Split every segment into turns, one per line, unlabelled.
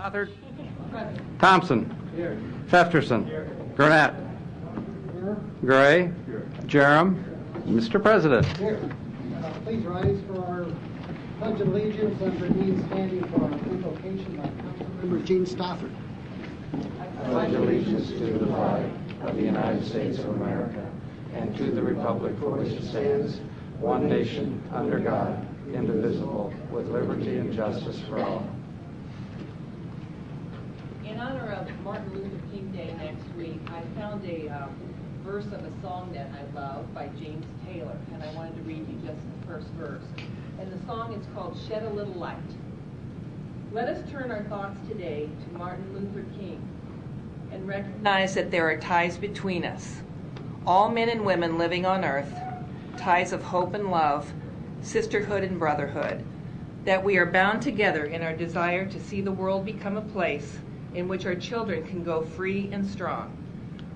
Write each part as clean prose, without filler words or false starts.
Stothard. Thompson. Festerson. Gurnett. Gray. Jerem. Mr. President.
Please rise for our Pledge of Allegiance and remain standing for our invocation by Councilmember Gene Stothard.
I pledge allegiance to the flag of the United States of America and to the republic for which it stands, one nation, under God, indivisible, with liberty and justice for all.
In honor of Martin Luther King Day next week, I found a verse of a song that I love by James Taylor, and I wanted to read you just the first verse. And the song is called Shed a Little Light. Let us turn our thoughts today to Martin Luther King and recognize that there are ties between us, all men and women living on earth, ties of hope and love, sisterhood and brotherhood, that we are bound together in our desire to see the world become a place in which our children can go free and strong.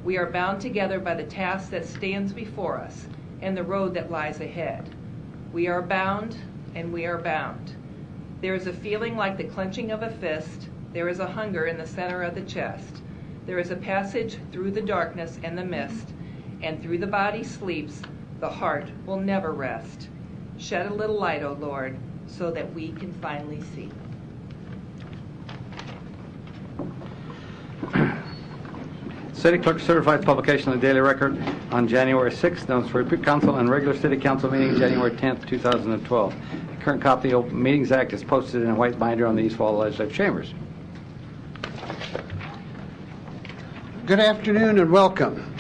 We are bound together by the task that stands before us and the road that lies ahead. We are bound, and we are bound. There is a feeling like the clenching of a fist. There is a hunger in the center of the chest. There is a passage through the darkness and the mist, and through the body sleeps, the heart will never rest. Shed a little light, O Lord, so that we can finally see.
City Clerk certifies publication of the Daily Record on January 6th, notes for repeat council and regular City Council meeting January 10th, 2012. The current copy of the Open Meetings Act is posted in a white binder on the east wall of the legislative chambers.
Good afternoon and welcome.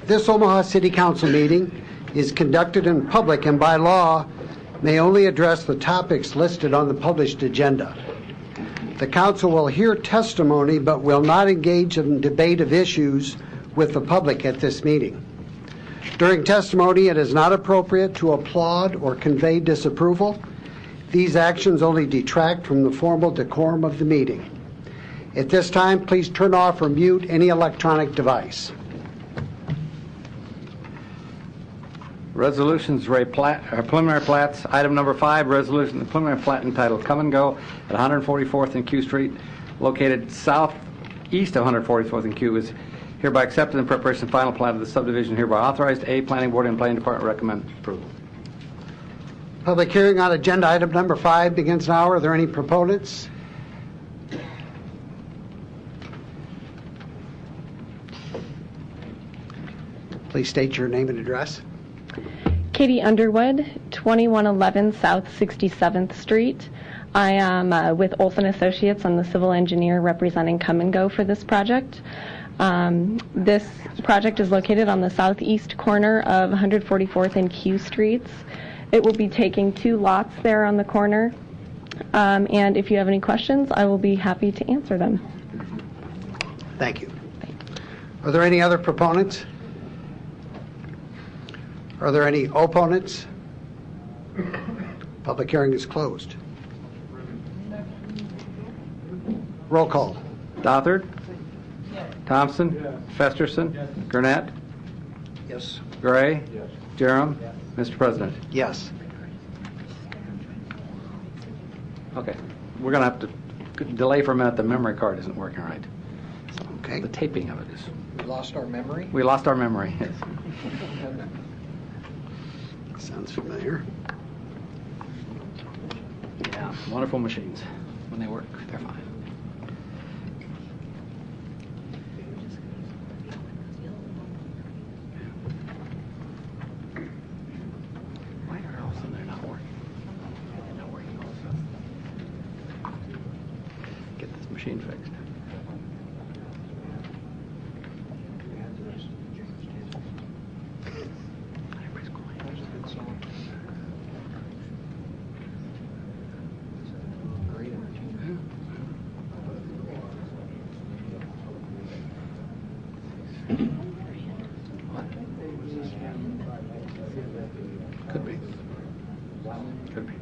This Omaha City Council meeting is conducted in public and by law may only address the topics listed on the published agenda. The council will hear testimony but will not engage in debate of issues with the public at this meeting. During testimony, it is not appropriate to applaud or convey disapproval. These actions only detract from the formal decorum of the meeting. At this time, please turn off or mute any electronic device.
Resolutions, preliminary plats. Item number 5, resolution, the preliminary plat entitled Come and Go at 144th and Q Street, located southeast of 144th and Q, is hereby accepted in preparation of final plat of the subdivision, hereby authorized. A, Planning Board and Planning Department recommend approval.
Public hearing on agenda item number 5 begins now. Are there any proponents? Please state your name and address.
Katie Underwood, 2111 South 67th Street. I am with Olson Associates. I'm the civil engineer representing Come and Go for this project. This project is located on the southeast corner of 144th and Q Streets. It will be taking 2 lots there on the corner. And if you have any questions, I will be happy to answer them.
Thank you. Are there any other proponents? Are there any opponents? Public hearing is closed. Roll call.
Stothard?
Yes.
Thompson? Yes. Festerson? Yes. Gurnett?
Yes.
Gray? Yes. Jerem? Yes. Mr. President?
Yes.
Okay. We're going to have to delay for a minute. The memory card isn't working right.
Okay.
The taping of it is.
We lost our memory?
We lost our memory. Yes.
Sounds familiar.
Yeah, wonderful machines. When they work, they're fine. Why are all of a sudden they're not working? They're not working all of a sudden. Get this machine fixed. Could be. Could be.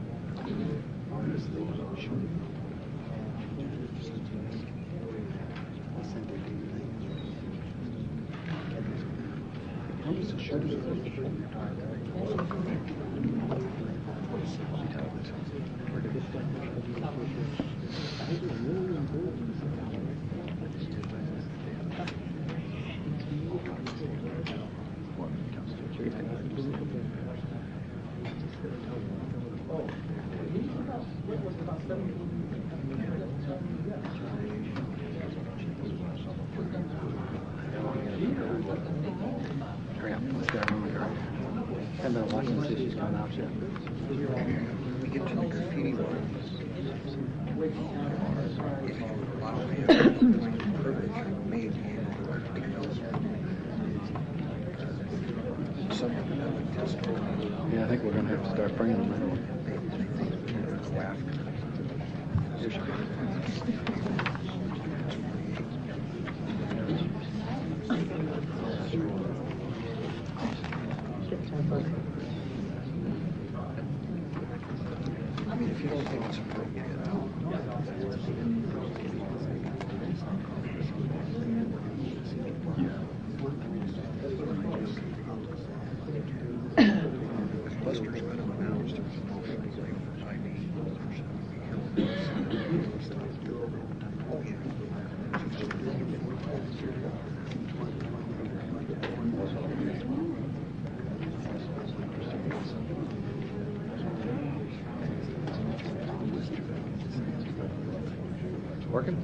Hurry up. Let's get our room. I've been watching to see if she's coming out yet.
We get to the graffiti one.
Yeah, I think we're going to have to start bringing them in. Here she comes.
I mean, if you don't think it's appropriate. Buster's been announced.
Working?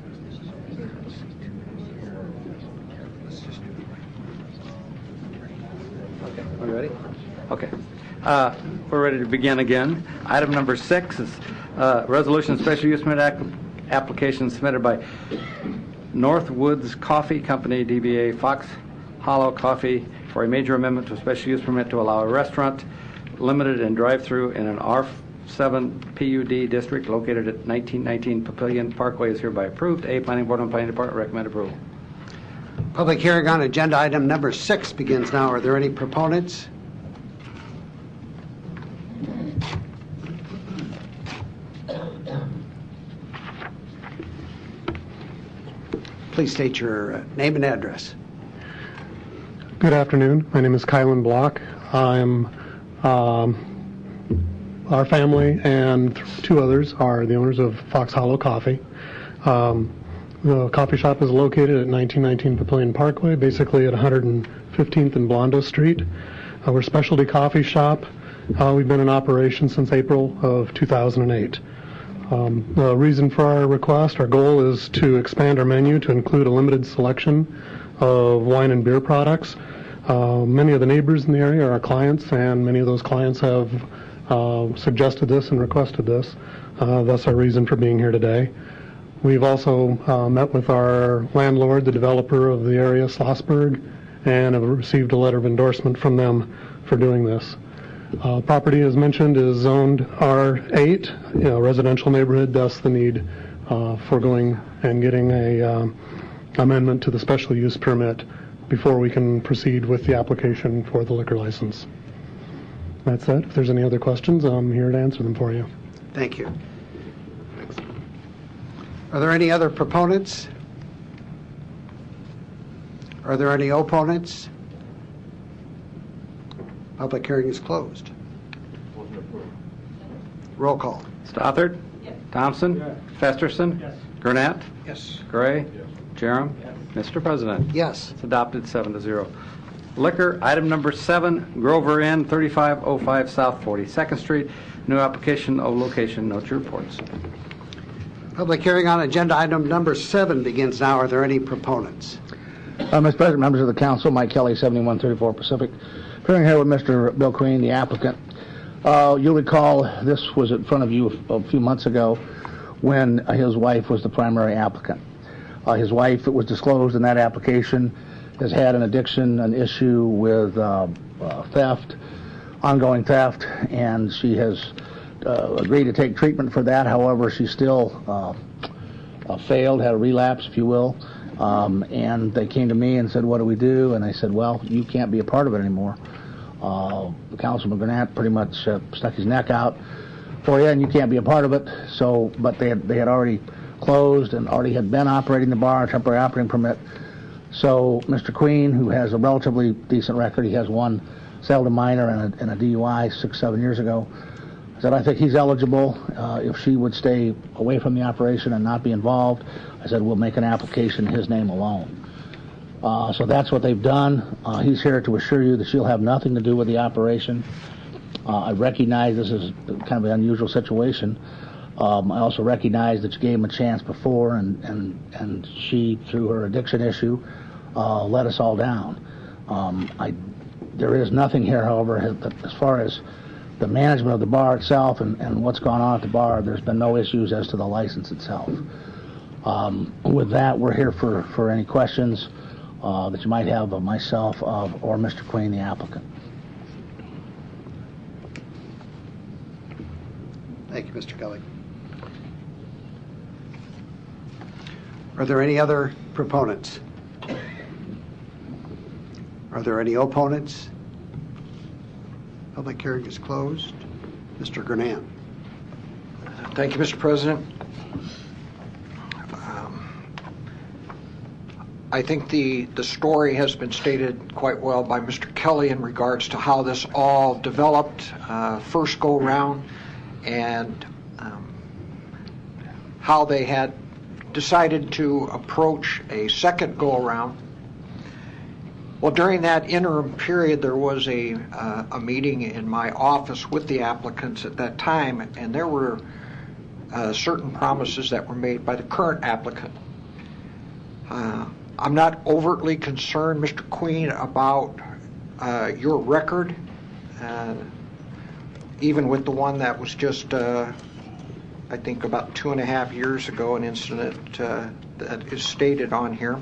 Okay, are we ready? Okay. We're ready to begin again. Item number 6 is resolution special use permit application submitted by Northwoods Coffee Company, DBA Fox Hollow Coffee, for a major amendment to a special use permit to allow a restaurant limited and drive-through in an R7 PUD district located at 1919 Papillion Parkway is hereby approved. A, Planning Board and Planning Department recommend approval.
Public hearing on agenda item number 6 begins now. Are there any proponents? Please state your name and address.
Good afternoon. My name is Kylan Block. I'm our family and 2 others are the owners of Fox Hollow Coffee. The coffee shop is located at 1919 Papillion Parkway, basically at 115th and Blondo Street. We're a specialty coffee shop. We've been in operation since April of 2008. The reason for our request, our goal is to expand our menu to include a limited selection of wine and beer products. Many of the neighbors in the area are our clients, and many of those clients have suggested this and requested this. That's our reason for being here today. We've also met with our landlord, the developer of the area, Schlossberg, and have received a letter of endorsement from them for doing this. Property, as mentioned, is zoned R8, residential neighborhood, thus the need for going and getting a amendment to the special use permit before we can proceed with the application for the liquor license. That's it. If there's any other questions, I'm here to answer them for you.
Thank you. Are there any other proponents? Are there any opponents? Public hearing is closed. Roll call.
Stothard?
Yes.
Thompson?
Yes.
Festerson?
Yes.
Gurnett?
Yes.
Gray?
Yes.
Jerem?
Yes.
Mr. President?
Yes.
It's adopted 7-0. Liquor, item number 7, Grover Inn, 3505 South 42nd Street. New application of location. Note your reports.
Public hearing on agenda item number 7 begins now. Are there any proponents?
Mr. President, members of the council, Mike Kelly, 7134 Pacific. Appearing here with Mr. Bill Queen, the applicant. You'll recall this was in front of you a few months ago when his wife was the primary applicant. His wife, it was disclosed in that application, has had an addiction, an issue with theft, ongoing theft, and she has agreed to take treatment for that. However, she still failed, had a relapse, if you will. And they came to me and said, what do we do? And I said, well, you can't be a part of it anymore. Councilman Gurnett pretty much stuck his neck out for you, and you can't be a part of it. So, but they had already closed and already had been operating the bar, a temporary operating permit. So Mr. Queen, who has a relatively decent record, he has one sale to minor and a DUI 6-7 years ago, said, I think he's eligible. If she would stay away from the operation and not be involved, I said, we'll make an application in his name alone. So that's what they've done. He's here to assure you that she'll have nothing to do with the operation. I recognize this is kind of an unusual situation. I also recognize that you gave him a chance before, and she, through her addiction issue, let us all down. I There is nothing here, however, as far as the management of the bar itself and what's gone on at the bar. There's been no issues as to the license itself. With that, we're here for any questions that you might have of myself or Mr. Queen, the applicant.
Thank you, Mr. Kelly. Are there any other proponents? Are there any opponents? Public hearing is closed. Mr. Gurnett.
Thank you, Mr. President. I think the story has been stated quite well by Mr. Kelly in regards to how this all developed first go round, and how they had decided to approach a second go around. Well, during that interim period, there was a meeting in my office with the applicants at that time, and there were certain promises that were made by the current applicant. I'm not overtly concerned, Mr. Queen, about your record, even with the one that was just, I think, about 2.5 years ago, an incident that is stated on here.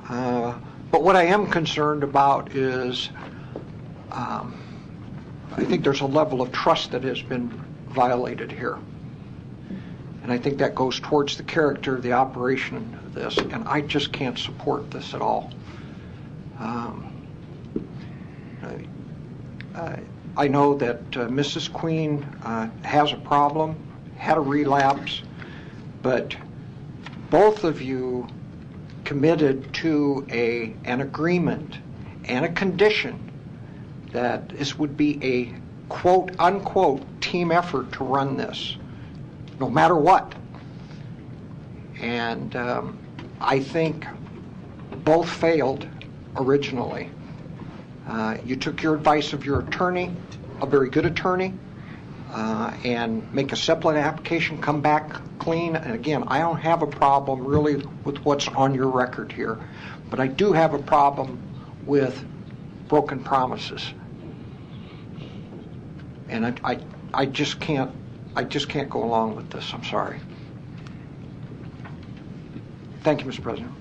But what I am concerned about is I think there's a level of trust that has been violated here. And I think that goes towards the character of the operation of this, and I just can't support this at all. I know that Mrs. Queen has a problem, had a relapse, but both of you committed to an agreement and a condition that this would be a quote-unquote team effort to run this, no matter what. And I think both failed originally. You took your advice of your attorney, a very good attorney, and make a separate application, come back clean. And again, I don't have a problem really with what's on your record here, but I do have a problem with broken promises. And I just can't go along with this. I'm sorry. Thank you, Mr. President.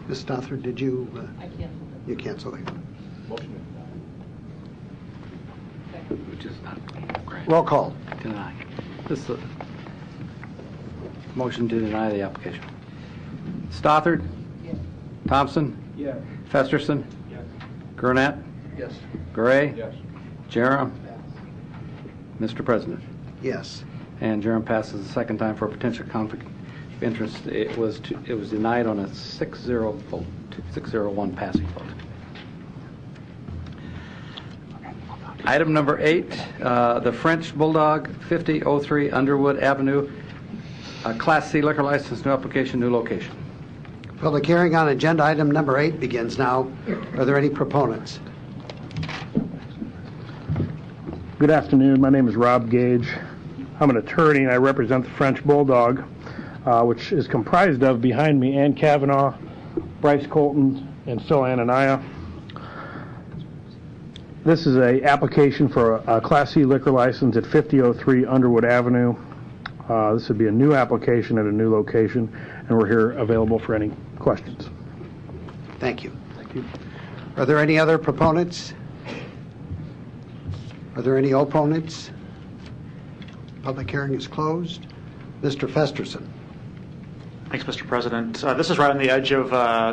Ms. Stothard, did you?
I canceled it.
You canceled it.
Which is not correct.
Roll call.
Deny. This is a motion to deny the application. Stothard?
Yes.
Thompson?
Yes.
Festerson?
Yes.
Gurnett?
Yes.
Gray?
Yes.
Jerem? Mr. President.
Yes.
And Jerem passes the second time for a potential conflict of interest. It was denied on a 6-0 vote, 6-0-1 passing vote. Item number 8, the French Bulldog, 5003 Underwood Avenue, Class C liquor license, new application, new location.
Public hearing on agenda item number 8 begins now. Are there any proponents?
Good afternoon. My name is Rob Gage. I'm an attorney, and I represent the French Bulldog, which is comprised of, behind me, Ann Kavanaugh, Bryce Colton, and Phil Anania. This is an application for a Class C liquor license at 5003 Underwood Avenue. This would be a new application at a new location, and we're here available for any questions.
Thank you. Thank you. Are there any other proponents? Are there any opponents? Public hearing is closed. Mr. Festerson.
Thanks, Mr. President. This is right on the edge of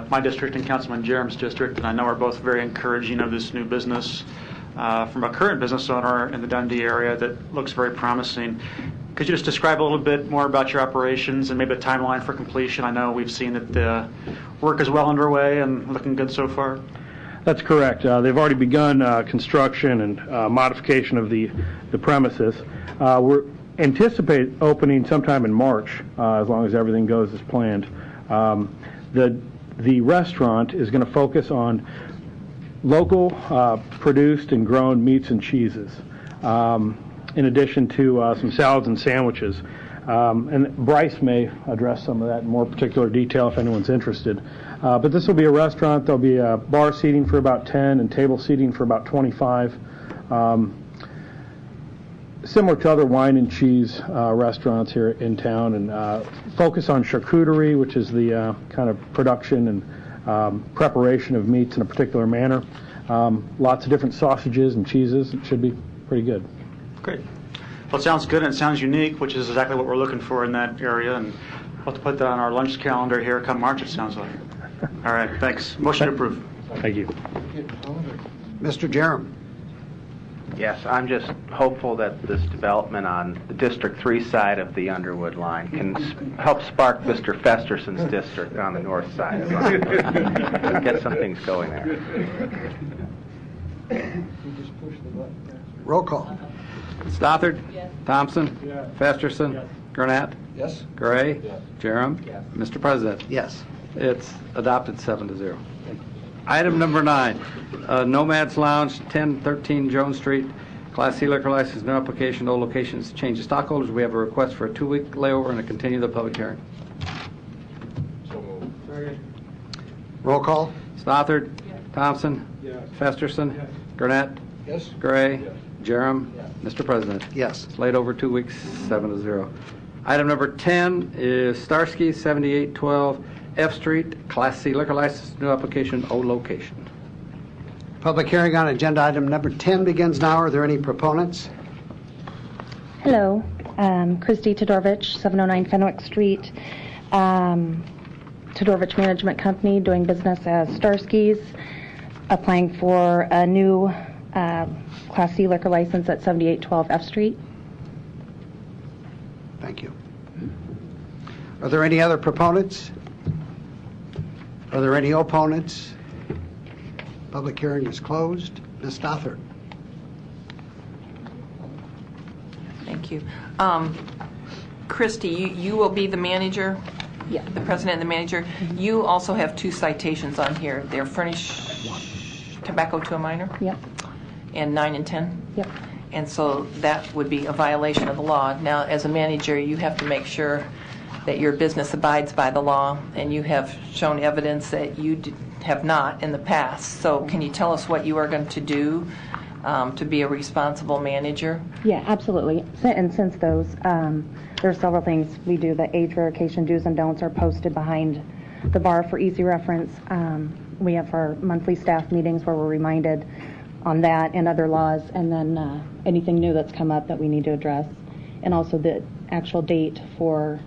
my district and Councilman Jerem's district, and I know we're both very encouraging of this new business from a current business owner in the Dundee area that looks very promising. Could you just describe a little bit more about your operations and maybe a timeline for completion? I know we've seen that the work is well underway and looking good so far.
That's correct. They've already begun construction and modification of the premises. We're anticipate opening sometime in March, as long as everything goes as planned. The restaurant is going to focus on local produced and grown meats and cheeses, in addition to some salads and sandwiches. And Bryce may address some of that in more particular detail if anyone's interested. But this will be a restaurant. There'll be bar seating for about 10 and table seating for about 25. Similar to other wine and cheese restaurants here in town, and focus on charcuterie, which is the kind of production and preparation of meats in a particular manner. Lots of different sausages and cheeses. It should be pretty good.
Great. Well, it sounds good and it sounds unique, which is exactly what we're looking for in that area. And we'll have to put that on our lunch calendar here come March, it sounds like. All right, thanks. Motion to approve.
Thank you.
Mr. Jerem.
Yes, I'm just hopeful that this development on the District 3 side of the Underwood line can help spark Mr. Festerson's district on the north side of it. Get some things going there.
Roll call.
Stothard?
Yes.
Thompson?
Yes.
Festerson?
Yes.
Gurnett?
Yes?
Gray?
Yes.
Jerem?
Yes.
Mr. President?
Yes.
It's adopted 7-0. Item number 9, Nomad's Lounge, 1013 Jones Street, Class C liquor license, no application, no locations, change of stockholders. We have a request for a 2-week layover and to continue the public hearing.
Roll call.
Stothard?
Yes.
Thompson?
Yes.
Festerson?
Yes.
Gurnett?
Yes?
Gray?
Yes.
Jerem?
Yes.
Mr. President?
Yes.
It's laid over 2 weeks, 7-0. Item number 10 is Starsky, 7812 F Street, Class C liquor license, new application, O location.
Public hearing on agenda item number 10 begins now. Are there any proponents?
Hello, Christy Todorovich, 709 Fenwick Street. Todorovich Management Company, doing business as Starsky's, applying for a new Class C liquor license at 7812 F Street.
Thank you. Are there any other proponents? Are there any opponents? Public hearing is closed. Ms. Stothard.
Thank you. Christy, you will be the manager?
Yes.
The president and the manager. You also have 2 citations on here. They're furnish tobacco to a minor?
Yep.
And 9 and 10?
Yep.
And so that would be a violation of the law. Now, as a manager, you have to make sure that your business abides by the law, and you have shown evidence that you have not in the past. So can you tell us what you are going to do to be a responsible manager?
Yeah, absolutely. And since those, there are several things we do. The age verification do's and don'ts are posted behind the bar for easy reference. We have our monthly staff meetings where we're reminded on that and other laws, and then anything new that's come up that we need to address, and also the actual date for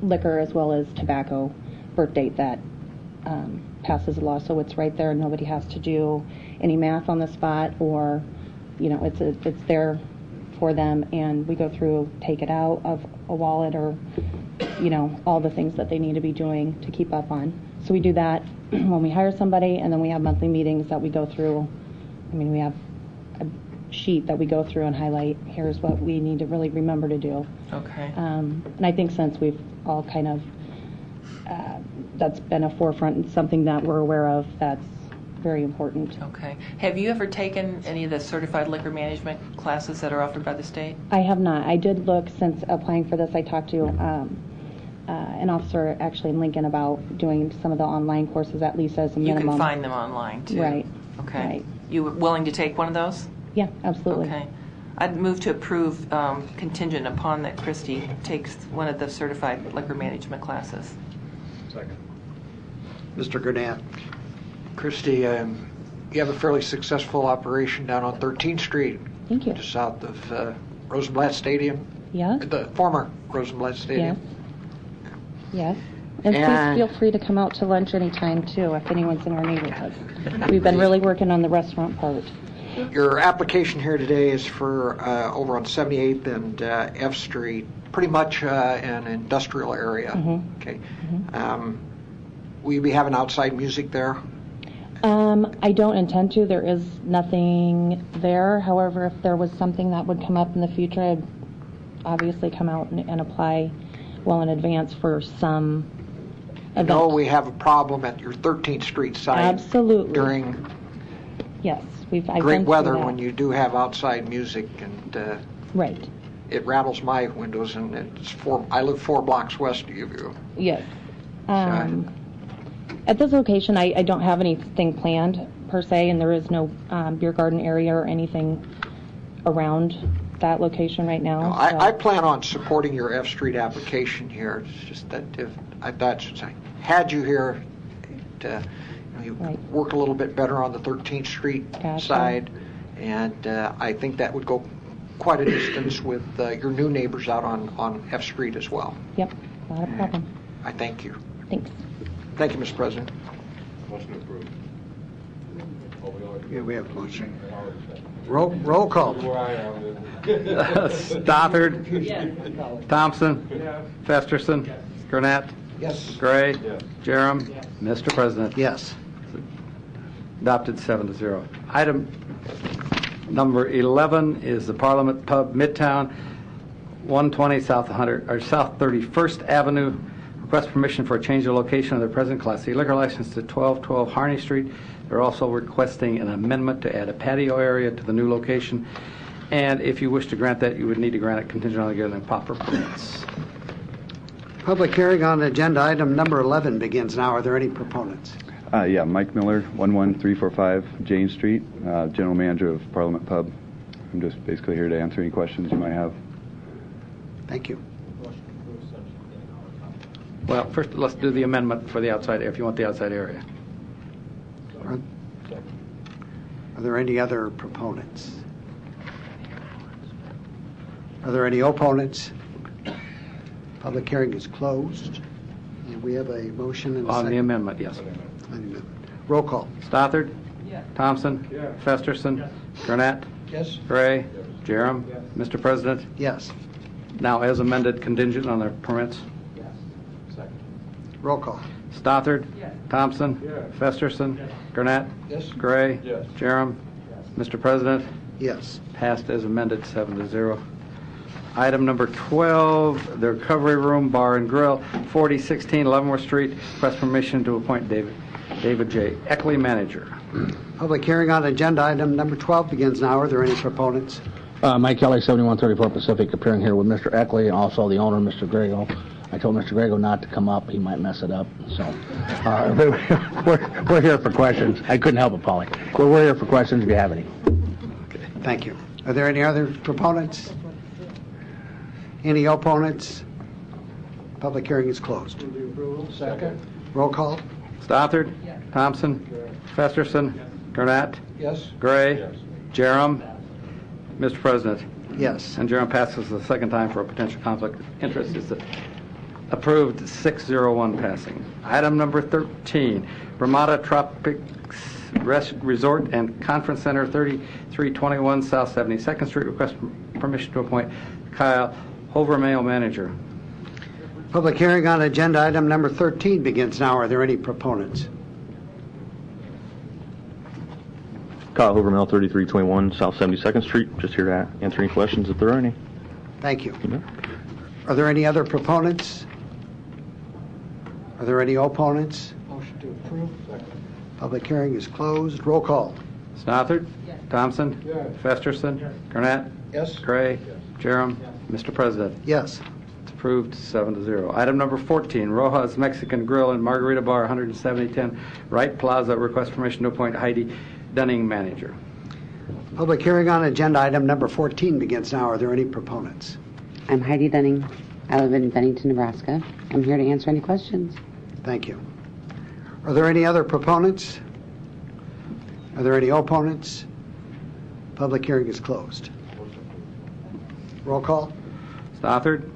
liquor as well as tobacco birth date that passes the law, so it's right there and nobody has to do any math on the spot, or it's there for them, and we go through, take it out of a wallet, or all the things that they need to be doing to keep up on. So we do that when we hire somebody, and then we have monthly meetings that we go through. We have a sheet that we go through and highlight, here's what we need to really remember to do.
Okay.
And I think since we've all kind of, that's been a forefront and something that we're aware of, that's very important.
Okay. Have you ever taken any of the certified liquor management classes that are offered by the state?
I have not. I did look, since applying for this, I talked to an officer actually in Lincoln about doing some of the online courses, at least as a minimum.
You can find them online, too.
Right.
Okay.
Right.
You willing to take one of those?
Yeah, absolutely.
Okay. I'd move to approve contingent upon that Christy takes one of the certified liquor management classes.
Second.
Mr. Gurnett.
Christy, you have a fairly successful operation down on 13th Street,
Thank you.
just south of Rosenblatt Stadium,
Yeah?
the former Rosenblatt Stadium.
Yes. And
And-
please feel free to come out to lunch anytime, too, if anyone's in our neighborhood. We've been really working on the restaurant part.
Your application here today is for over on 78th and F Street, pretty much an industrial area.
Mhm.
Okay. Will you be having outside music there?
I don't intend to. There is nothing there. However, if there was something that would come up in the future, I'd obviously come out and apply well in advance for some event.
No, we have a problem at your 13th Street site.
Absolutely.
During
Yes. I've
great
been through
weather
that.
when you do have outside music, and
Right.
it rattles my windows, and I live 4 blocks west of you.
Yes. At this location, I don't have anything planned per se, and there is no beer garden area or anything around that location right now.
I plan on supporting your F Street application here. It's just that if I thought since I had you here, you work a little bit better on the 13th Street side, and I think that would go quite a distance with your new neighbors out on F Street as well.
Yep, not a problem.
I thank you.
Thanks.
Thank you, Mr. President.
Motion approved.
Yeah, we have a motion. Roll call.
Stothard.
Yes.
Thompson. Festerson. Gurnett.
Yes.
Gray. Jerem. Mr. President.
Yes.
Adopted 7-0. Item number 11 is the Parliament Pub, Midtown, 120 South 31st Avenue. Request permission for a change of location of their present Class C liquor license to 1212 Harney Street. They're also requesting an amendment to add a patio area to the new location. And if you wish to grant that, you would need to grant it contingent on getting proper permits.
Public hearing on agenda item number 11 begins now. Are there any proponents?
Yeah, Mike Miller, 11345 Jane Street, General Manager of Parliament Pub. I'm just basically here to answer any questions you might have.
Thank you.
Well, first, let's do the amendment for the outside, if you want the outside area.
Are there any other proponents? Are there any opponents? Public hearing is closed. And we have a motion and a
On
second.
the amendment, yes.
Roll call.
Stothard?
Yes.
Thompson? Festerson? Gurnett?
Yes.
Gray? Jerem? Mr. President?
Yes.
Now, as amended, contingent on their permits.
Roll call.
Stothard?
Yes.
Thompson? Festerson? Gurnett?
Yes.
Gray? Jerem? Mr. President?
Yes.
Passed as amended, 7-0. Item number 12, the Recovery Room Bar and Grill, 4016 Leavenworth Street. Request permission to appoint David J. Eckley, manager.
Public hearing on agenda item number 12 begins now. Are there any proponents?
Mike Kelly, 7134 Pacific, appearing here with Mr. Eckley and also the owner, Mr. Grego. I told Mr. Grego not to come up. He might mess it up. So we're here for questions. I couldn't help it, Polly. We're here for questions if you have any.
Okay. Thank you. Are there any other proponents? Any opponents? Public hearing is closed.
Second.
Roll call.
Stothard? Thompson? Festerson? Gurnett?
Yes.
Gray? Jerem? Mr. President?
Yes.
And Jerem passes the second time for a potential conflict of interest. Is approved 6-0-1 passing. Item number 13, Ramada Tropics Resort and Conference Center, 3321 South 72nd Street. Request permission to appoint Kyle Hovermail, manager.
Public hearing on agenda item number 13 begins now. Are there any proponents?
Kyle Hoovermill, 3321 South 72nd Street. Just here to answer any questions if there are any.
Thank you. Are there any other proponents? Are there any opponents?
Motion to approve. Second.
Public hearing is closed. Roll call.
Stothard? Thompson? Festerson? Gurnett?
Yes.
Gray? Jerem? Mr. President?
Yes.
It's approved 7-0. Item number 14, Rojas Mexican Grill and Margarita Bar, 17010 Wright Plaza. Request permission to appoint Heidi Dunning, manager.
Public hearing on agenda item number 14 begins now. Are there any proponents?
I'm Heidi Dunning. I live in Bennington, Nebraska. I'm here to answer any questions.
Thank you. Are there any other proponents? Are there any opponents? Public hearing is closed. Roll call.
Stothard?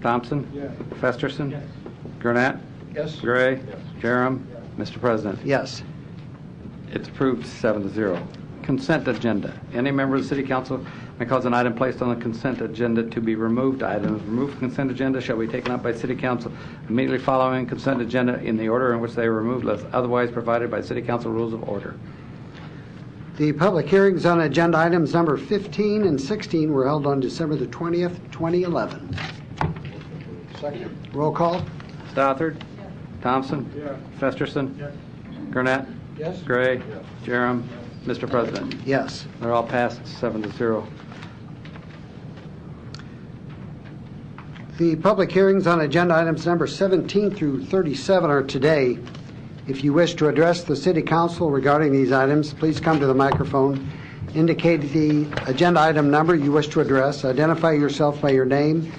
Thompson? Festerson? Gurnett?
Yes.
Gray? Jerem? Mr. President?
Yes.
It's approved 7-0. Consent agenda. Any member of the City Council may cause an item placed on the consent agenda to be removed. Items removed from consent agenda shall be taken up by City Council immediately following consent agenda in the order in which they are removed, unless otherwise provided by City Council rules of order.
The public hearings on agenda items number 15 and 16 were held on December the 20th, 2011.
Second.
Roll call.
Stothard? Thompson? Festerson? Gurnett?
Yes.
Gray? Jerem? Mr. President?
Yes.
They're all passed 7-0.
The public hearings on agenda items number 17 through 37 are today. If you wish to address the City Council regarding these items, please come to the microphone, indicate the agenda item number you wish to address, identify yourself by your name,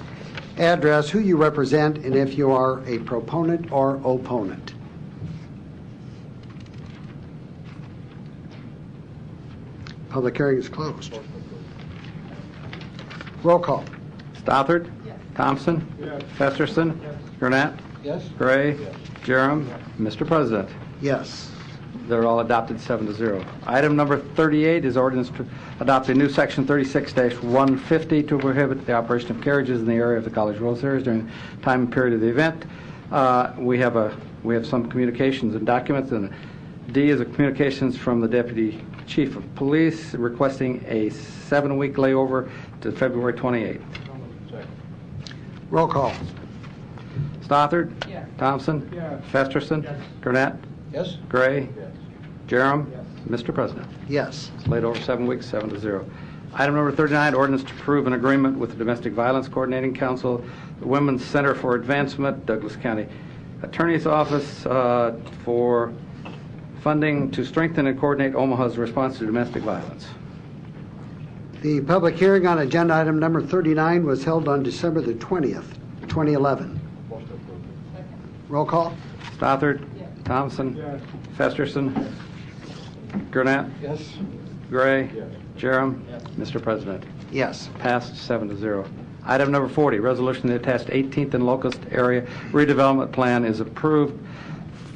address, who you represent, and if you are a proponent or opponent. Public hearing is closed. Roll call.
Stothard? Yes. Thompson? Yes. Festerson? Yes. Gurnett?
Yes.
Gray? Yes. Jerem? Mr. President?
Yes.
They're all adopted 7-0. Item number 38 is ordinance to adopt a new section 36-150 to prohibit the operation of carriages in the area of the College World Series during the time and period of the event. We have some communications and documents, and D is a communications from the Deputy Chief of Police requesting a 7-week layover to February 28th.
Roll call.
Stothard?
Yes.
Thompson?
Yes.
Festerson?
Yes.
Gurnett?
Yes.
Gray?
Yes.
Jerem?
Yes.
Mr. President?
Yes.
It's laid over 7 weeks, 7-0. Item number 39, ordinance to approve an agreement with the Domestic Violence Coordinating Council, the Women's Center for Advancement, Douglas County Attorney's Office for funding to strengthen and coordinate Omaha's response to domestic violence.
The public hearing on agenda item number 39 was held on December the 20th, 2011. Roll call.
Stothard? Yes. Thompson?
Yes.
Festerson? Yes. Gurnett?
Yes.
Gray?
Yes.
Jerem?
Yes.
Mr. President?
Yes.
Passed 7-0. Item number 40, resolution the attached 18th and Locust Area Redevelopment Plan is approved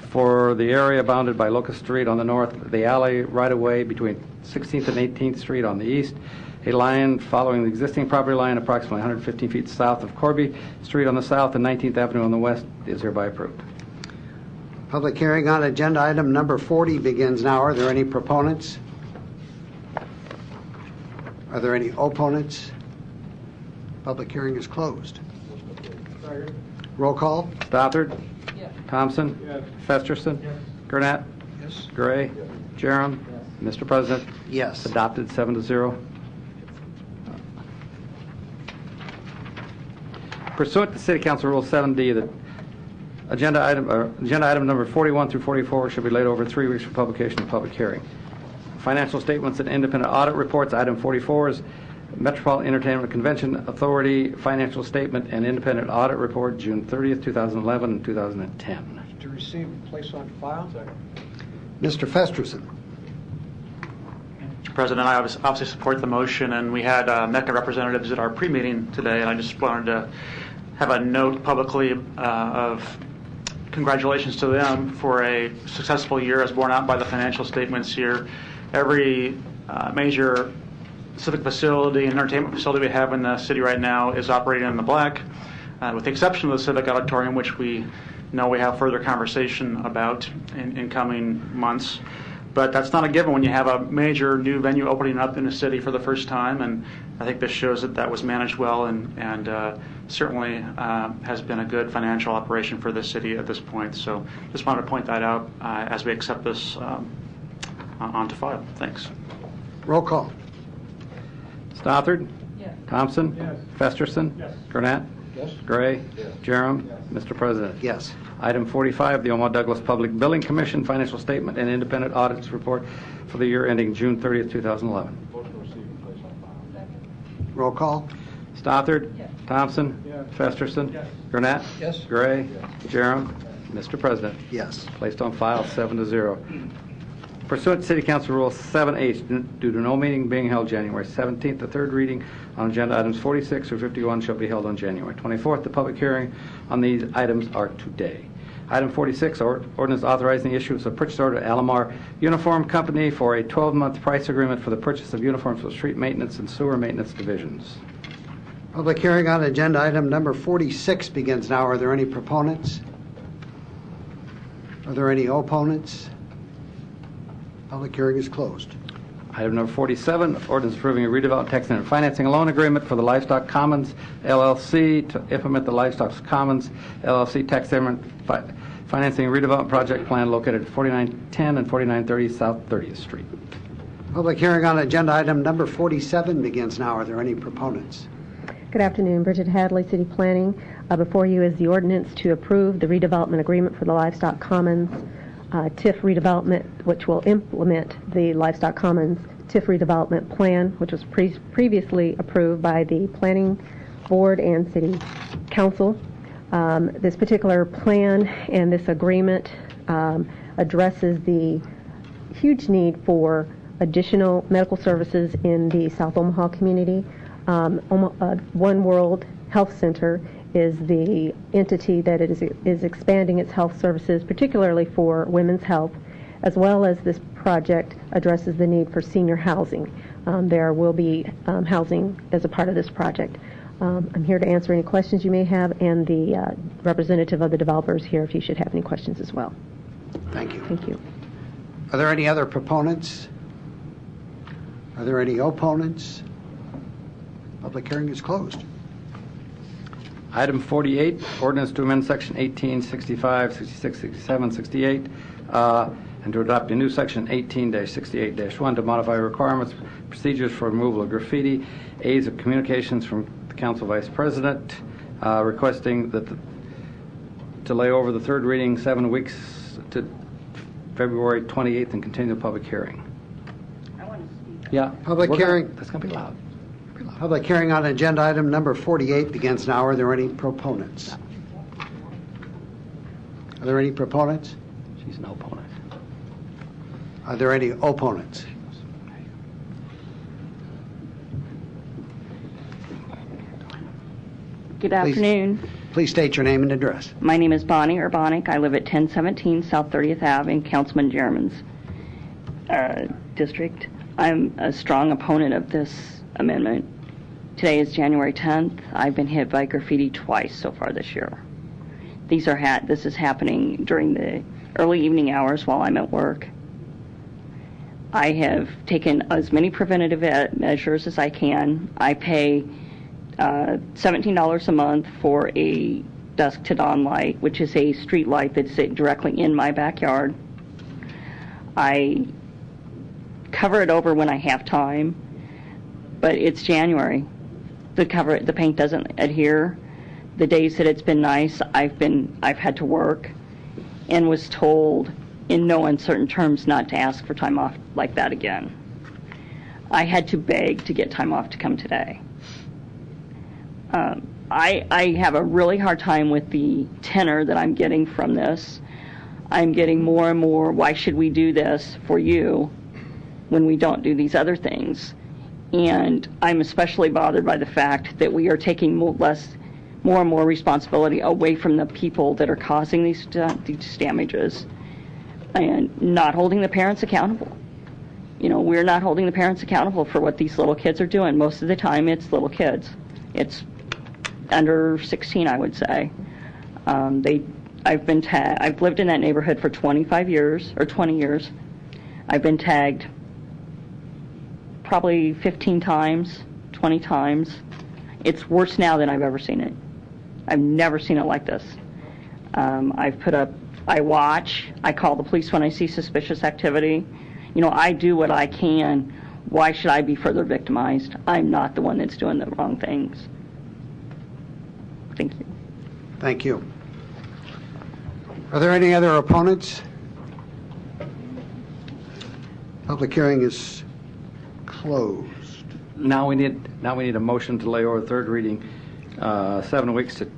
for the area bounded by Locust Street on the north, the alley right-of-way between 16th and 18th Street on the east, a line following the existing property line approximately 115 feet south of Corby Street on the south and 19th Avenue on the west is hereby approved.
Public hearing on agenda item number 40 begins now. Are there any proponents? Are there any opponents? Public hearing is closed. Roll call.
Stothard?
Yes.
Thompson?
Yes.
Festerson?
Yes.
Gurnett?
Yes.
Gray?
Yes.
Jerem?
Yes.
Mr. President?
Yes.
Adopted 7-0. Pursuant to City Council Rule 7D, the agenda item number 41 through 44 should be laid over 3 weeks for publication and public hearing. Financial statements and independent audit reports. Item 44 is Metropolitan Entertainment Convention Authority financial statement and independent audit report, June 30th, 2011 and 2010.
To receive and place on file.
Mr. Festerson.
Mr. President, I obviously support the motion, and we had MECA representatives at our pre-meeting today, and I just wanted to have a note publicly of congratulations to them for a successful year as borne out by the financial statements here. Every major civic facility and entertainment facility we have in the city right now is operating in the black, with the exception of the Civic Auditorium, which we know we have further conversation about in coming months. But that's not a given when you have a major new venue opening up in the city for the first time, and I think this shows that that was managed well and certainly has been a good financial operation for this city at this point. So just wanted to point that out as we accept this onto file. Thanks.
Roll call.
Stothard?
Yes.
Thompson?
Yes.
Festerson?
Yes.
Gurnett?
Yes.
Gray?
Yes.
Jerem?
Yes.
Mr. President?
Yes.
Item 45, the Omaha Douglas Public Billing Commission financial statement and independent audits report for the year ending June 30th, 2011.
Motion to receive and place on file.
Roll call.
Stothard?
Yes.
Thompson?
Yes.
Festerson?
Yes.
Gurnett?
Yes.
Gray?
Yes.
Jerem? Mr. President?
Yes.
Placed on file 7-0. Pursuant to City Council Rule 7H, due to no meeting being held January 17th, the third reading on agenda items 46 through 51 shall be held on January 24th. The public hearing on these items are today. Item 46, ordinance authorizing the issuance of purchase order to Alomar Uniform Company for a 12-month price agreement for the purchase of uniforms for street maintenance and sewer maintenance divisions.
Public hearing on agenda item number 46 begins now. Are there any proponents? Are there any opponents? Public hearing is closed.
Item number 47, ordinance approving a redevelopment tax and financing loan agreement for the Livestock Commons LLC to implement the Livestock Commons LLC tax financing and redevelopment project plan located at 4910 and 4930 South 30th Street.
Public hearing on agenda item number 47 begins now. Are there any proponents?
Good afternoon. Bridget Hadley, City Planning. Before you is the ordinance to approve the redevelopment agreement for the Livestock Commons TIF redevelopment, which will implement the Livestock Commons TIF redevelopment plan, which was previously approved by the Planning Board and City Council. This particular plan and this agreement addresses the huge need for additional medical services in the South Omaha community. One World Health Center is the entity that is expanding its health services, particularly for women's health, as well as this project addresses the need for senior housing. There will be housing as a part of this project. I'm here to answer any questions you may have, and the representative of the developers here if you should have any questions as well.
Thank you.
Thank you.
Are there any other proponents? Are there any opponents? Public hearing is closed.
Item 48, ordinance to amend section 18, 65, 66, 67, 68, and to adopt a new section 18-68-1 to modify requirements, procedures for removal of graffiti, aids of communications from the Council Vice President, requesting that to lay over the third reading 7 weeks to February 28th and continue the public hearing.
I want to speak.
Yeah. Public hearing.
That's going to be loud.
Public hearing on agenda item number 48 begins now. Are there any proponents? Are there any proponents?
She's an opponent.
Are there any opponents?
Good afternoon.
Please state your name and address.
My name is Bonnie Urbanic. I live at 1017 South 30th Ave in Councilman Jerman's district. I'm a strong opponent of this amendment. Today is January 10th. I've been hit by graffiti twice so far this year. This is happening during the early evening hours while I'm at work. I have taken as many preventative measures as I can. I pay $17 a month for a dusk to dawn light, which is a street light that's directly in my backyard. I cover it over when I have time, but it's January. The paint doesn't adhere. The days that it's been nice, I've had to work and was told in no uncertain terms not to ask for time off like that again. I had to beg to get time off to come today. I have a really hard time with the tenor that I'm getting from this. I'm getting more and more, why should we do this for you when we don't do these other things? And I'm especially bothered by the fact that we are taking more and more responsibility away from the people that are causing these damages and not holding the parents accountable. You know, we're not holding the parents accountable for what these little kids are doing. Most of the time it's little kids. It's under 16, I would say. I've lived in that neighborhood for 25 years, or 20 years. I've been tagged probably 15 times, 20 times. It's worse now than I've ever seen it. I've never seen it like this. I watch, I call the police when I see suspicious activity. You know, I do what I can. Why should I be further victimized? I'm not the one that's doing the wrong things. Thank you.
Thank you. Are there any other opponents? Public hearing is closed.
Now we need a motion to lay over third reading 7 weeks to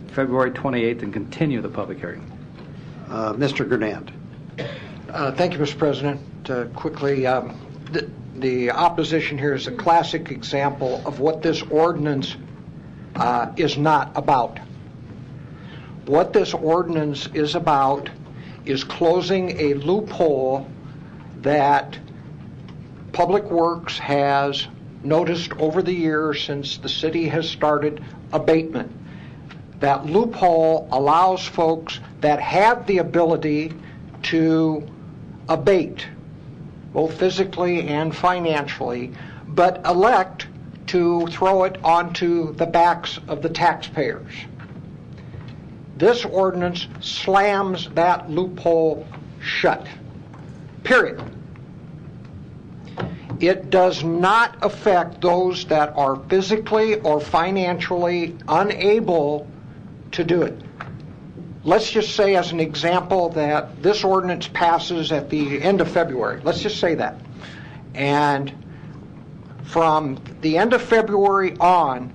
February 28th and continue the public hearing.
Mr. Gernand.
Thank you, Mr. President. Quickly, the opposition here is a classic example of what this ordinance is not about. What this ordinance is about is closing a loophole that Public Works has noticed over the years since the city has started abatement. That loophole allows folks that have the ability to abate, both physically and financially, but elect to throw it onto the backs of the taxpayers. This ordinance slams that loophole shut. Period. It does not affect those that are physically or financially unable to do it. Let's just say, as an example, that this ordinance passes at the end of February. Let's just say that. And from the end of February on,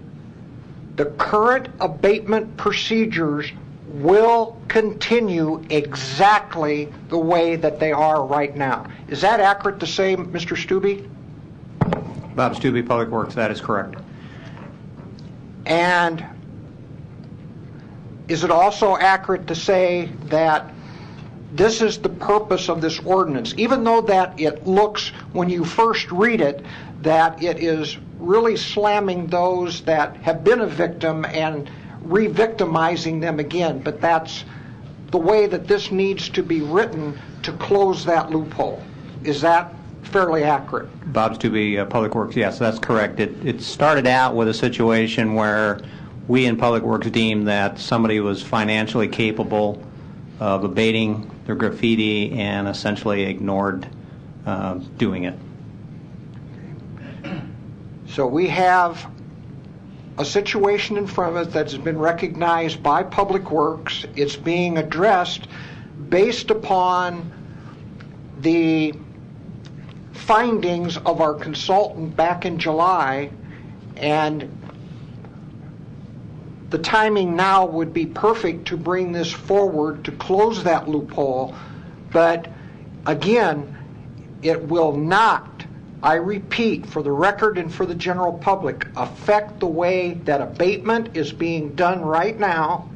the current abatement procedures will continue exactly the way that they are right now. Is that accurate to say, Mr. Stubbe?
Bob Stubbe, Public Works, that is correct.
And is it also accurate to say that this is the purpose of this ordinance, even though that it looks, when you first read it, that it is really slamming those that have been a victim and re-victimizing them again, but that's the way that this needs to be written to close that loophole. Is that fairly accurate?
Bob Stubbe, Public Works, yes, that's correct. It started out with a situation where we in Public Works deemed that somebody was financially capable of abating their graffiti and essentially ignored doing it.
So we have a situation in front of us that's been recognized by Public Works. It's being addressed based upon the findings of our consultant back in July, and the timing now would be perfect to bring this forward to close that loophole. But again, it will not, I repeat, for the record and for the general public, affect the way that abatement is being done right now,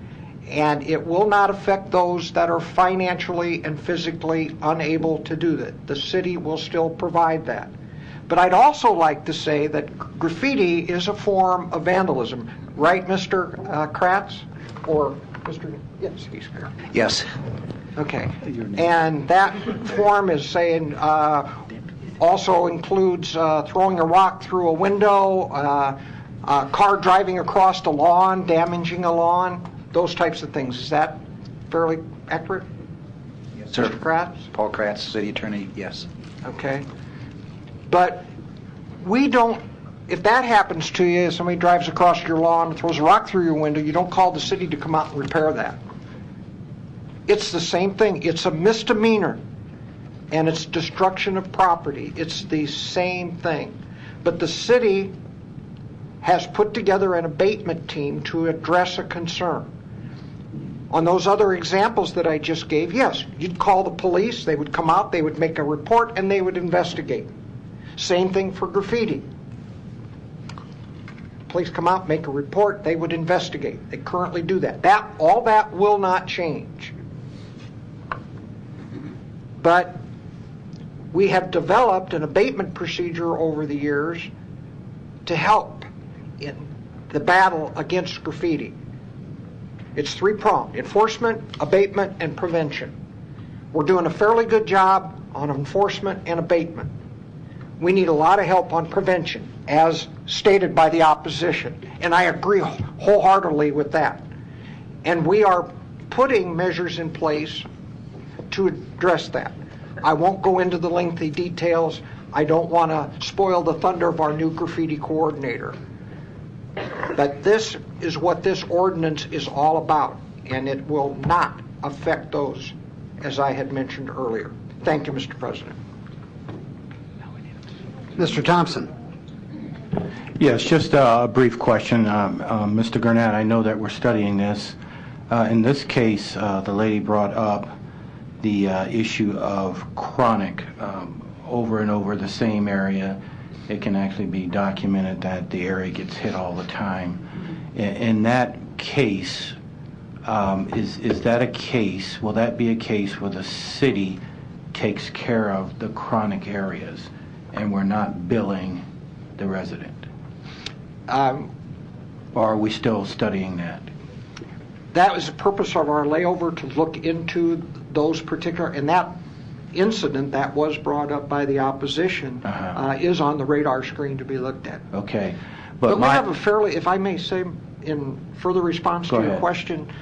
and it will not affect those that are financially and physically unable to do that. The city will still provide that. But I'd also like to say that graffiti is a form of vandalism. Right, Mr. Kratz? Or Mr. Yes, he's here.
Yes.
Okay. And that form is saying also includes throwing a rock through a window, a car driving across the lawn, damaging a lawn, those types of things. Is that fairly accurate?
Yes, sir.
Mr. Kratz?
Paul Kratz, City Attorney, yes.
Okay. But we don't, if that happens to you, somebody drives across your lawn and throws a rock through your window, you don't call the city to come out and repair that. It's the same thing. It's a misdemeanor, and it's destruction of property. It's the same thing. But the city has put together an abatement team to address a concern. On those other examples that I just gave, yes, you'd call the police, they would come out, they would make a report, and they would investigate. Same thing for graffiti. Police come out, make a report, they would investigate. They currently do that. All that will not change. But we have developed an abatement procedure over the years to help in the battle against graffiti. It's three-pronged: enforcement, abatement, and prevention. We're doing a fairly good job on enforcement and abatement. We need a lot of help on prevention, as stated by the opposition, and I agree wholeheartedly with that. And we are putting measures in place to address that. I won't go into the lengthy details. I don't want to spoil the thunder of our new graffiti coordinator. But this is what this ordinance is all about, and it will not affect those, as I had mentioned earlier. Thank you, Mr. President.
Mr. Thompson.
Yes, just a brief question. Mr. Gurnett, I know that we're studying this. In this case, the lady brought up the issue of chronic over and over the same area. It can actually be documented that the area gets hit all the time. In that case, is that a case, will that be a case where the city takes care of the chronic areas and we're not billing the resident? Or are we still studying that?
That was the purpose of our layover, to look into those particular, and that incident that was brought up by the opposition is on the radar screen to be looked at.
Okay.
But we have a fairly, if I may say, in further response to your question,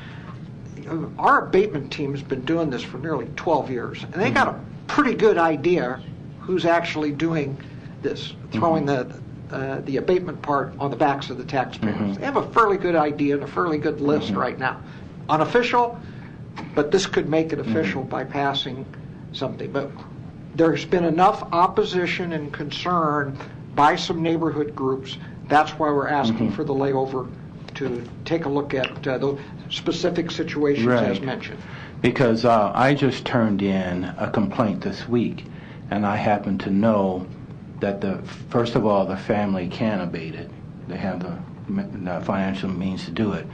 our abatement team has been doing this for nearly 12 years, and they got a pretty good idea who's actually doing this, throwing the abatement part on the backs of the taxpayers. They have a fairly good idea and a fairly good list right now. Unofficial, but this could make it official by passing something. But there's been enough opposition and concern by some neighborhood groups. That's why we're asking for the layover to take a look at the specific situations as mentioned.
Because I just turned in a complaint this week, and I happen to know that first of all, the family can abate it. They have the financial means to do it.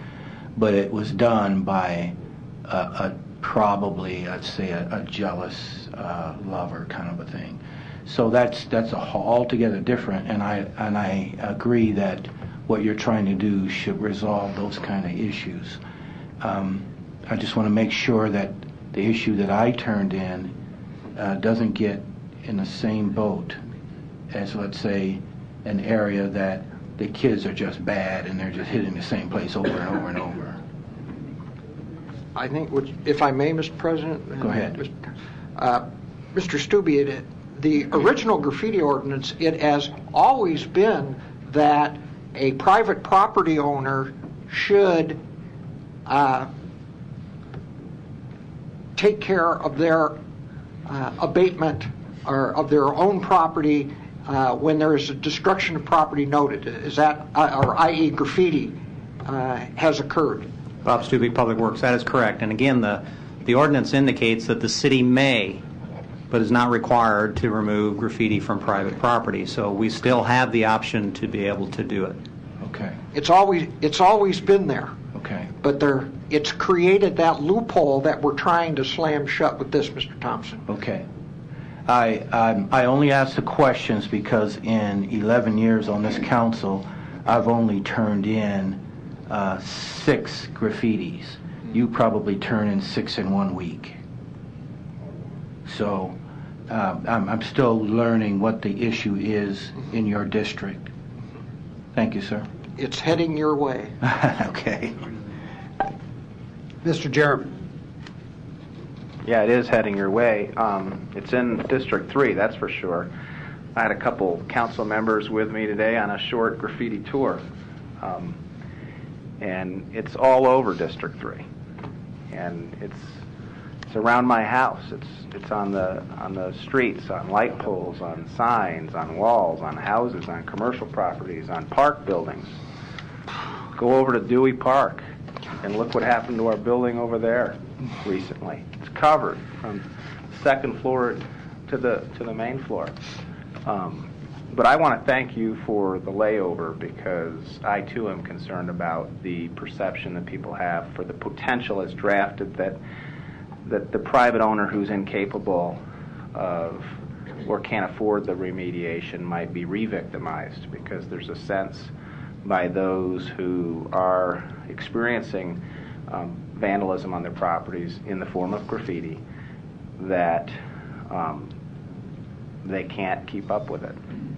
But it was done by probably, I'd say, a jealous lover kind of a thing. So that's altogether different, and I agree that what you're trying to do should resolve those kind of issues. I just want to make sure that the issue that I turned in doesn't get in the same boat as, let's say, an area that the kids are just bad and they're just hitting the same place over and over and over.
I think, if I may, Mr. President.
Go ahead.
Mr. Stubbe, the original graffiti ordinance, it has always been that a private property owner should take care of their abatement or of their own property when there is a destruction of property noted. Is that, or i.e. graffiti, has occurred?
Bob Stubbe, Public Works. That is correct. And again, the ordinance indicates that the city may, but is not required to remove graffiti from private property. So we still have the option to be able to do it.
Okay.
It's always been there.
Okay.
But it's created that loophole that we're trying to slam shut with this, Mr. Thompson.
Okay. I only ask the questions because in 11 years on this council, I've only turned in 6 graffitis. You probably turn in 6 in 1 week. So I'm still learning what the issue is in your district. Thank you, sir.
It's heading your way.
Okay.
Mr. Jerem.
Yeah, it is heading your way. It's in District 3, that's for sure. I had a couple council members with me today on a short graffiti tour. And it's all over District 3. And it's around my house. It's on the streets, on light poles, on signs, on walls, on houses, on commercial properties, on park buildings. Go over to Dewey Park and look what happened to our building over there recently. It's covered from the second floor to the main floor. But I want to thank you for the layover because I too am concerned about the perception that people have for the potential as drafted that the private owner who's incapable of or can't afford the remediation might be re-victimized, because there's a sense by those who are experiencing vandalism on their properties in the form of graffiti that they can't keep up with it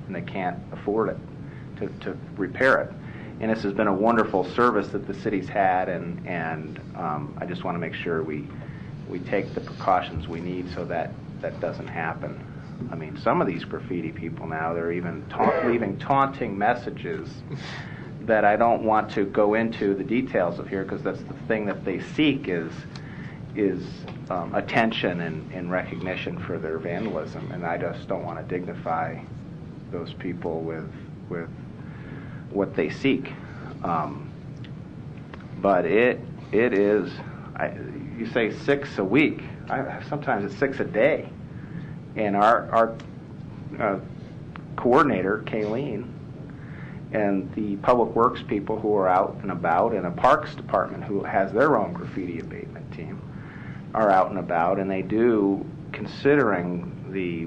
and they can't afford it to repair it. And this has been a wonderful service that the city's had, and I just want to make sure we take the precautions we need so that doesn't happen. I mean, some of these graffiti people now, they're even leaving taunting messages that I don't want to go into the details of here, because that's the thing that they seek is attention and recognition for their vandalism, and I just don't want to dignify those people with what they seek. But it is, you say 6 a week. Sometimes it's 6 a day. And our coordinator, Kayleen, and the public works people who are out and about, and a parks department who has their own graffiti abatement team, are out and about, and they do, considering the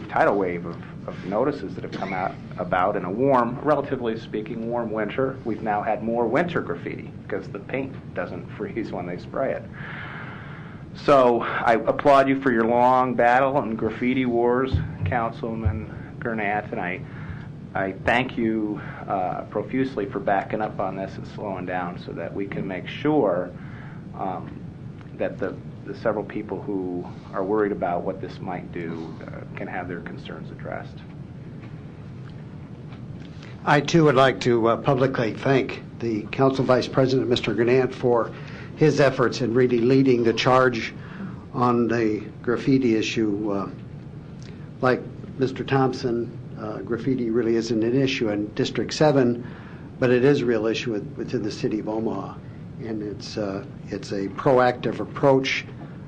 tidal wave of notices that have come out about in a warm, relatively speaking, warm winter. We've now had more winter graffiti because the paint doesn't freeze when they spray it. So I applaud you for your long battle on graffiti wars, Councilman Gurnett, and I thank you profusely for backing up on this and slowing down so that we can make sure that the several people who are worried about what this might do can have their concerns addressed.
I too would like to publicly thank the Council Vice President, Mr. Gannett, for his efforts in really leading the charge on the graffiti issue. Like Mr. Thompson, graffiti really isn't an issue in District 7, but it is a real issue within the city of Omaha. And it's a proactive approach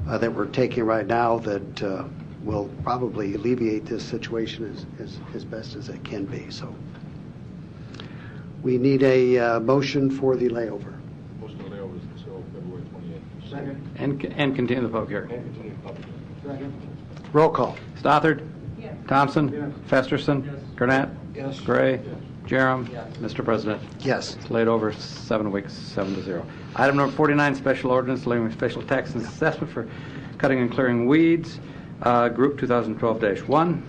that we're taking right now that will probably alleviate this situation as best as it can be. So we need a motion for the layover.
Motion to layover is until February 28th.
Second.
And continue the public hearing.
Second. Roll call.
Stothard?
Yes.
Thompson?
Yes.
Festerson?
Yes.
Gurnett?
Yes.
Gray?
Yes.
Jerem?
Yes.
Mr. President?
Yes.
It's laid over 7 weeks, 7-0. Item number 49, special ordinance levying special tax and assessment for cutting and clearing weeds, Group 2012-1.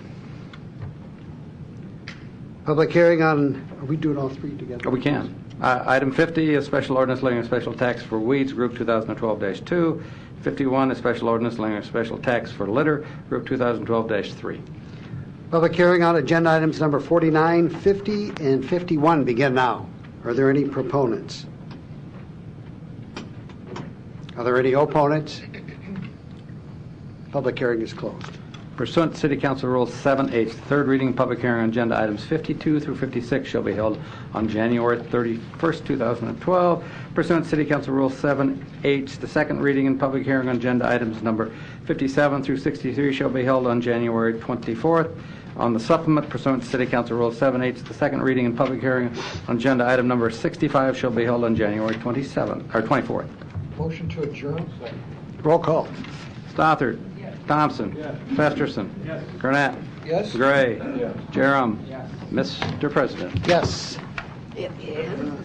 Public hearing on, are we doing all three together?
We can. Item 50 is special ordinance levying a special tax for weeds, Group 2012-2. 51 is special ordinance levying a special tax for litter, Group 2012-3.
Public hearing on agenda items number 49, 50, and 51 begin now. Are there any proponents? Are there any opponents? Public hearing is closed.
Pursuant to City Council Rule 7H, the third reading and public hearing on agenda items 52 through 56 shall be held on January 31st, 2012. Pursuant to City Council Rule 7H, the second reading and public hearing on agenda items number 57 through 63 shall be held on January 24th. On the supplement, pursuant to City Council Rule 7H, the second reading and public hearing on agenda item number 65 shall be held on January 24th.
Motion to adjourn. Second.
Roll call.
Stothard?
Yes.
Thompson?
Yes.
Festerson?
Yes.
Gurnett?
Yes.
Gray?
Yes.
Jerem?
Yes.
Mr. President?
Yes.
It is